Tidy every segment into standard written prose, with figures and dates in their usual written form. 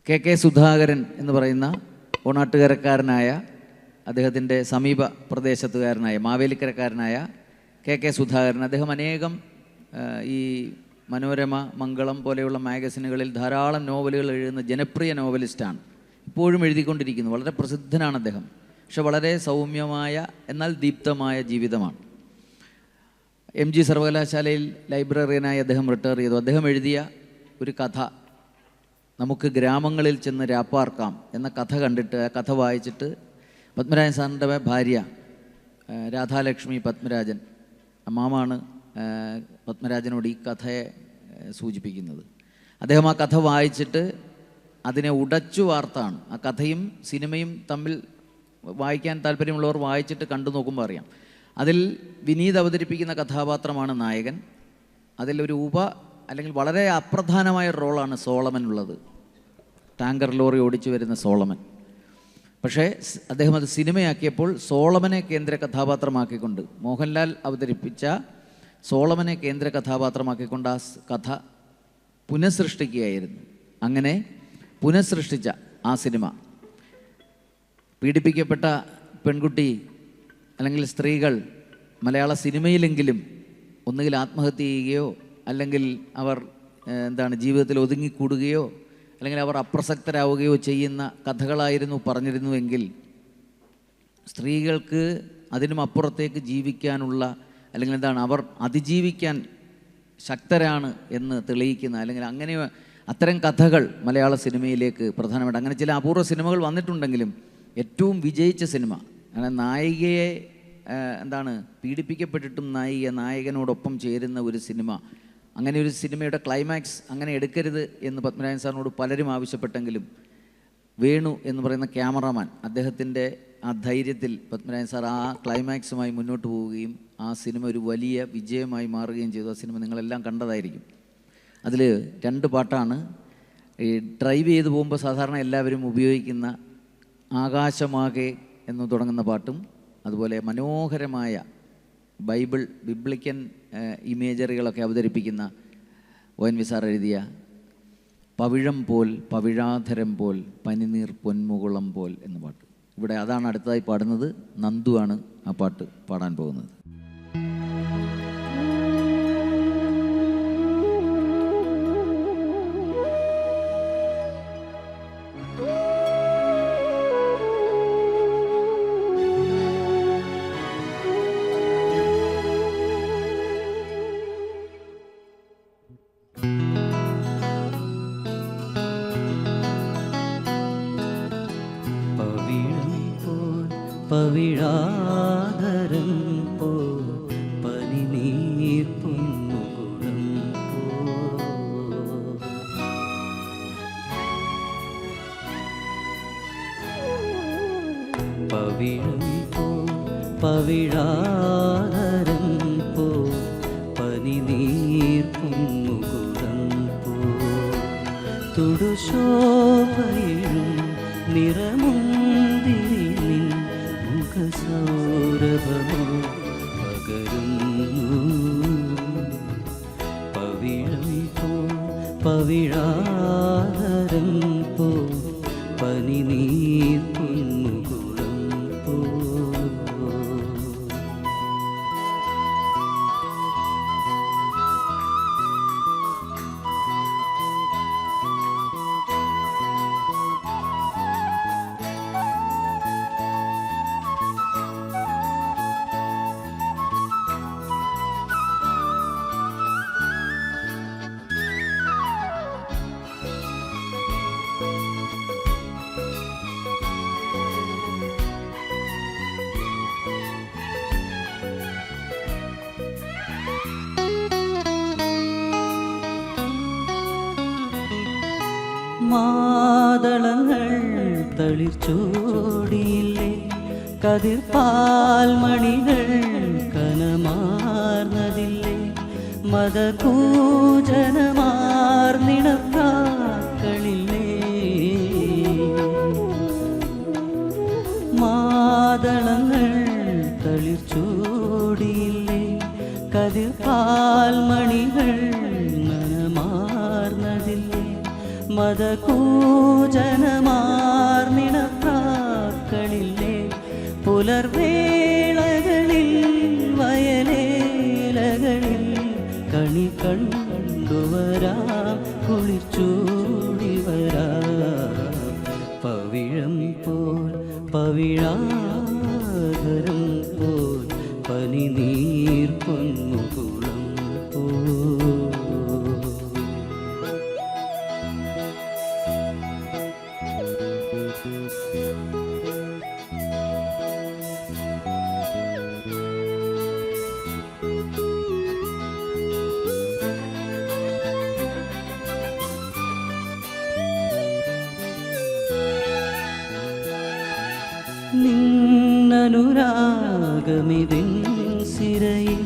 K Sudhakaran എന്ന് പറയുന്ന ഓണാട്ടുകരക്കാരനായ അദ്ദേഹത്തിൻ്റെ സമീപ പ്രദേശത്തുകാരനായ മാവേലിക്കരക്കാരനായ കെ സുധാകരൻ, അദ്ദേഹം അനേകം ഈ മനോരമ, മംഗളം പോലെയുള്ള മാഗസിനുകളിൽ ധാരാളം നോവലുകൾ എഴുതുന്ന ജനപ്രിയ നോവലിസ്റ്റാണ്. ഇപ്പോഴും എഴുതിക്കൊണ്ടിരിക്കുന്നു. വളരെ പ്രസിദ്ധനാണ് അദ്ദേഹം. പക്ഷെ വളരെ സൗമ്യമായ എന്നാൽ ദീപ്തമായ ജീവിതമാണ്. MG സർവകലാശാലയിൽ ലൈബ്രറിയനായി അദ്ദേഹം റിട്ടയർ ചെയ്തു. അദ്ദേഹം എഴുതിയ ഒരു കഥ, നമുക്ക് ഗ്രാമങ്ങളിൽ ചെന്ന് രാപ്പാർക്കാം എന്ന കഥ കണ്ടിട്ട്, ആ കഥ വായിച്ചിട്ട് പത്മരാജൻ സാറിൻ്റെ ഭാര്യ രാധാലക്ഷ്മി പത്മരാജൻ, അമ്മാമാണ് പത്മരാജനോട് ഈ കഥയെ സൂചിപ്പിക്കുന്നത്. അദ്ദേഹം ആ കഥ വായിച്ചിട്ട് അതിനെ ഉടച്ചു വാർത്താണ്. ആ കഥയും സിനിമയും തമ്മിൽ വായിക്കാൻ താല്പര്യമുള്ളവർ വായിച്ചിട്ട് കണ്ടു നോക്കുമ്പോൾ അറിയാം. അതിൽ വിനീത് അവതരിപ്പിക്കുന്ന കഥാപാത്രമാണ് നായകൻ. അതിലൊരു അല്ലെങ്കിൽ വളരെ അപ്രധാനമായ റോളാണ് സോളമനുള്ളത്, ടാങ്കർ ലോറി ഓടിച്ചു വരുന്ന സോളമൻ. പക്ഷേ അദ്ദേഹം അത് സിനിമയാക്കിയപ്പോൾ സോളമനെ കേന്ദ്ര കഥാപാത്രമാക്കിക്കൊണ്ട്, മോഹൻലാൽ അവതരിപ്പിച്ച സോളമനെ കേന്ദ്ര കഥാപാത്രമാക്കിക്കൊണ്ട് ആ കഥ പുനഃസൃഷ്ടിക്കുകയായിരുന്നു. അങ്ങനെ പുനഃസൃഷ്ടിച്ച ആ സിനിമ പീഡിപ്പിക്കപ്പെട്ട പെൺകുട്ടി അല്ലെങ്കിൽ സ്ത്രീകൾ മലയാള സിനിമയിലെങ്കിലും ഒന്നുകിൽ ആത്മഹത്യ ചെയ്യുകയോ അല്ലെങ്കിൽ അവർ ജീവിതത്തിൽ ഒതുങ്ങിക്കൂടുകയോ അല്ലെങ്കിൽ അവർ അപ്രസക്തരാവുകയോ ചെയ്യുന്ന കഥകളായിരുന്നു പറഞ്ഞിരുന്നുവെങ്കിൽ സ്ത്രീകൾക്ക് അതിനും അപ്പുറത്തേക്ക് ജീവിക്കാനുള്ള അല്ലെങ്കിൽ അവർ അതിജീവിക്കാൻ ശക്തരാണ് എന്ന് തെളിയിക്കുന്ന അല്ലെങ്കിൽ അങ്ങനെ അത്തരം കഥകൾ മലയാള സിനിമയിലേക്ക് പ്രധാനമായിട്ട് അങ്ങനെ ചില അപൂർവ സിനിമകൾ വന്നിട്ടുണ്ടെങ്കിലും ഏറ്റവും വിജയിച്ച സിനിമ നായികയെ പീഡിപ്പിക്കപ്പെട്ടിട്ടും നായകനോടൊപ്പം ചേരുന്ന ഒരു സിനിമ, അങ്ങനെ ഒരു സിനിമയുടെ ക്ലൈമാക്സ് അങ്ങനെ എടുക്കരുത് എന്ന് പത്മരാജൻ സാറിനോട് പലരും ആവശ്യപ്പെട്ടെങ്കിലും വേണു എന്ന് പറയുന്ന ക്യാമറാമാൻ അദ്ദേഹത്തിൻ്റെ ആ ധൈര്യത്തിൽ പത്മരാജൻ സാർ ആ ക്ലൈമാക്സുമായി മുന്നോട്ട് പോവുകയും ആ സിനിമ ഒരു വലിയ വിജയമായി മാറുകയും ചെയ്തു. ആ സിനിമ നിങ്ങളെല്ലാം കണ്ടതായിരിക്കും. അതിൽ 2 പാട്ടാണ്. ഈ ഡ്രൈവ് ചെയ്ത് പോകുമ്പോൾ സാധാരണ എല്ലാവരും ഉപയോഗിക്കുന്ന ആകാശമാകെ എന്ന് തുടങ്ങുന്ന പാട്ടും അതുപോലെ മനോഹരമായ ബിബ്ലിക്കൻ ഇമേജറികളൊക്കെ അവതരിപ്പിക്കുന്ന ONV സാർ എഴുതിയ പവിഴം പോൽ പവിഴാധരം പോൽ പനിനീർ പൊന്മുകുളം പോൽ എന്ന പാട്ട്. ഇവിടെ അതാണ് അടുത്തതായി പാടുന്നത്. നന്ദുവാണ് ആ പാട്ട് പാടാൻ പോകുന്നത്. പവിഴാധരം പോ പനിനീർ പൊന്മുകുളം പോ പവിഴം പോ പവിഴാധരം പോ പനിനീർ പൊന്മുകുളം പോ തുടുശോഭയും നിറമുന്തിരി സൗരഭമോ പകരുന്നു പവിഴം പോ പവിഴാധരം പോ പനിനീർ പൊന്മുകുളം പോ മാതളങ്ങൾ തളിർച്ചോടിയില്ലേ, കതിർപ്പാൽ മണികൾ കനമാർന്നതില്ലേ, മതകൂജനമാർന്നിടക്കാക്കളില്ലേ. മാതളങ്ങൾ തളിർച്ചോടിയില്ലേ, കതിർപ്പാൽ മണികൾ നനമാർന്നതില്ലേ, പദകൂജനമാർന്നിണപ്രാക്കളില്ലേ പുലർവേളകളിൽ വയലേലകളിൽ കണി കണ്ടുവരാം കുളിച്ചൂടി വരാം പവിഴം പോൽ പവിഴാധരം പോൽ പനിനീർ പൊന്നുകുളം പോൽ നിന്നനുരാഗമിതിൻ സിരയിൽ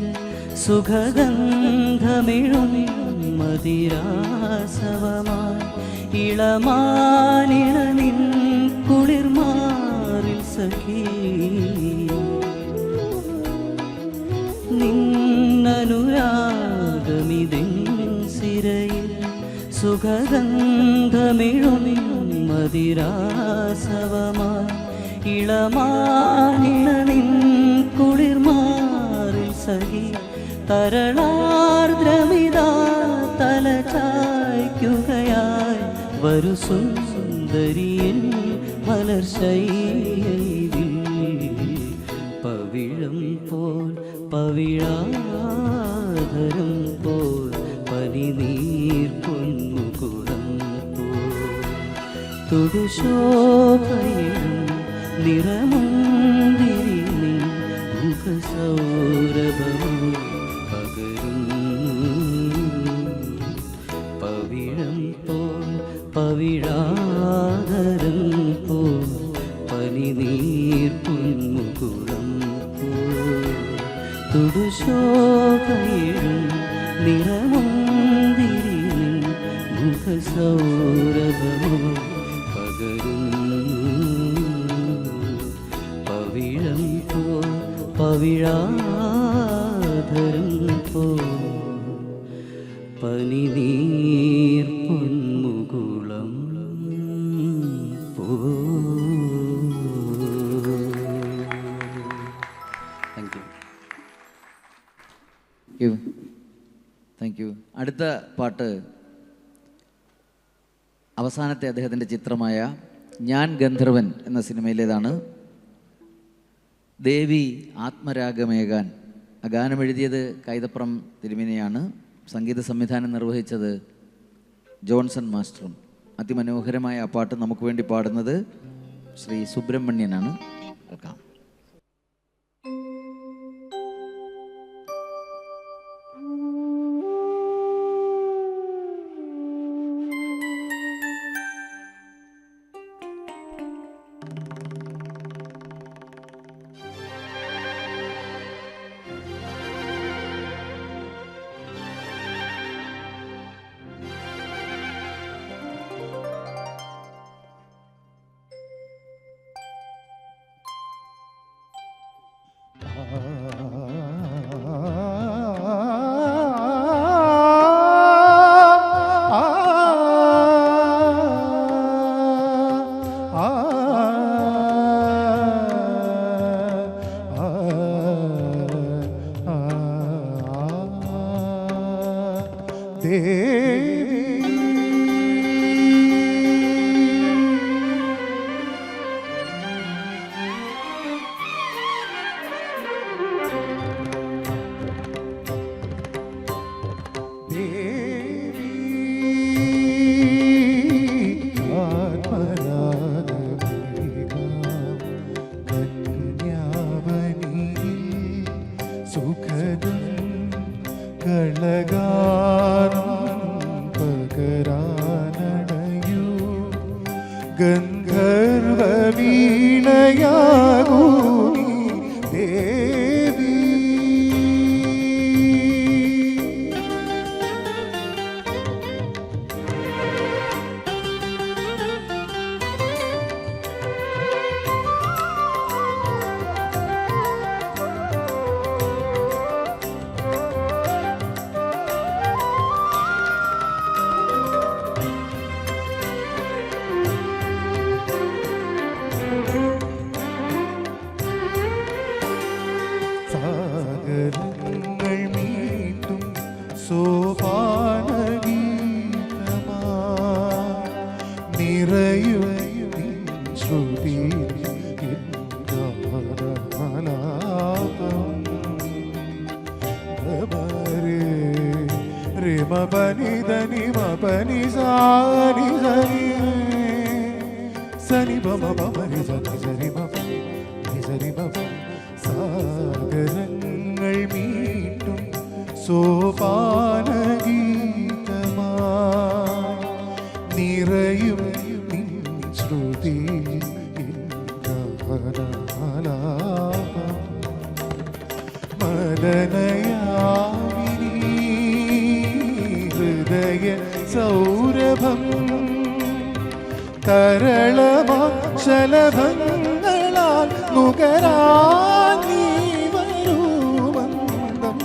സുഖഗന്ധമിഴും മതിരാസവമായി ഇളമാനിണ നിൻ കുളിർമാറിൽ സഖി നിന്നനുരാഗമിതിൻ സിരയിൽ സുഖഗന്ധമിഴും മതിരാസവമായി ഇളമാനിണ നിൻ കുളിർമാറിൽ സഖി തരളാർദ്രമിതാ തലചായ്ക്കുകയായി വരു സുന്ദരിയിൽ മലർശൈലിൽ പവിഴം പോൽ പവിഴാധരം പോൽ പനിനീർ പൊന്നുകുളം പോൽ തുടുശോഭയും നിറമുന്തിരി മുഖസൗരഭമോ പകരും പവിഴം പോൽ പവിഴാധരം പോൽ പനിനീർ പൊന്മുകുളം പോൽ തുടുശോഭയും നിറമുന്തിരി മുഖസൗരഭമോ പകരും പവിഴം പോൽ പവിഴാധരം പോൽ പനിനീർ പൊന്മുകുളം പോൽ. Thank you. അടുത്ത പാട്ട് അവസാനത്തെ അദ്ദേഹത്തിൻ്റെ ചിത്രമായ ഞാൻ ഗന്ധർവൻ എന്ന സിനിമയിലേതാണ്. ദേവി ആത്മരാഗമേകാൻ. ആ ഗാനം എഴുതിയത് കൈതപ്രം തിരുമേനിയാണ്. സംഗീത സംവിധാനം നിർവഹിച്ചത് ജോൺസൺ മാസ്റ്ററും. അതിമനോഹരമായ ആ പാട്ട് നമുക്ക് വേണ്ടി പാടുന്നത് ശ്രീ സുബ്രഹ്മണ്യനാണ്. കേൾക്കാം. നിറയും ശ്രുതി റിമ പനി ധനി മ പനി സാനി സനി സനി പമ പമരി സനി സരി മ സരി മ സാഗരങ്ങൾ മീട്ടും സോപാന ഗീതമായി നിറയും ശ്രുതി മദനയാവിനി ഹൃദയ സൗരഭം തരളമക്ഷലഭങ്ങളാൽ നുകരാൻ നീ വരൂമന്തം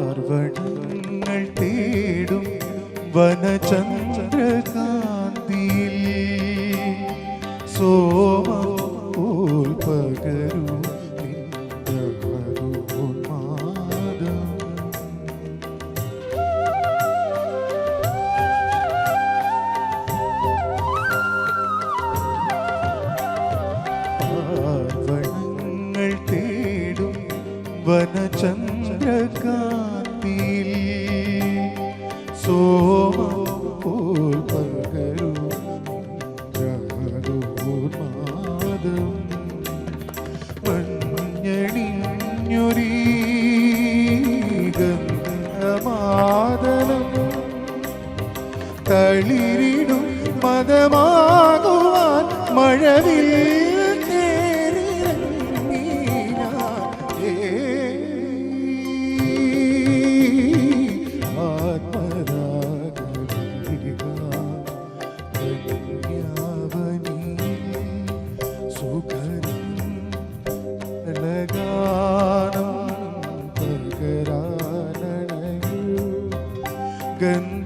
പാർവണങ്ങൾ തേടും വനചന്ദ്രകാന്തിയിൽ സോമം പോൽ പകരും പാർവണങ്ങൾ തേടും വനചന്ദ്രകാന്തിയിൽ സോമം പോൽ പകരും രാഗോന്മാദം മഞ്ഞണിഞ്ഞൊരീ ഗന്ധമാദനം തളിരിടും മതമാകുവാൻ മഴവിൽ ഗന്ധ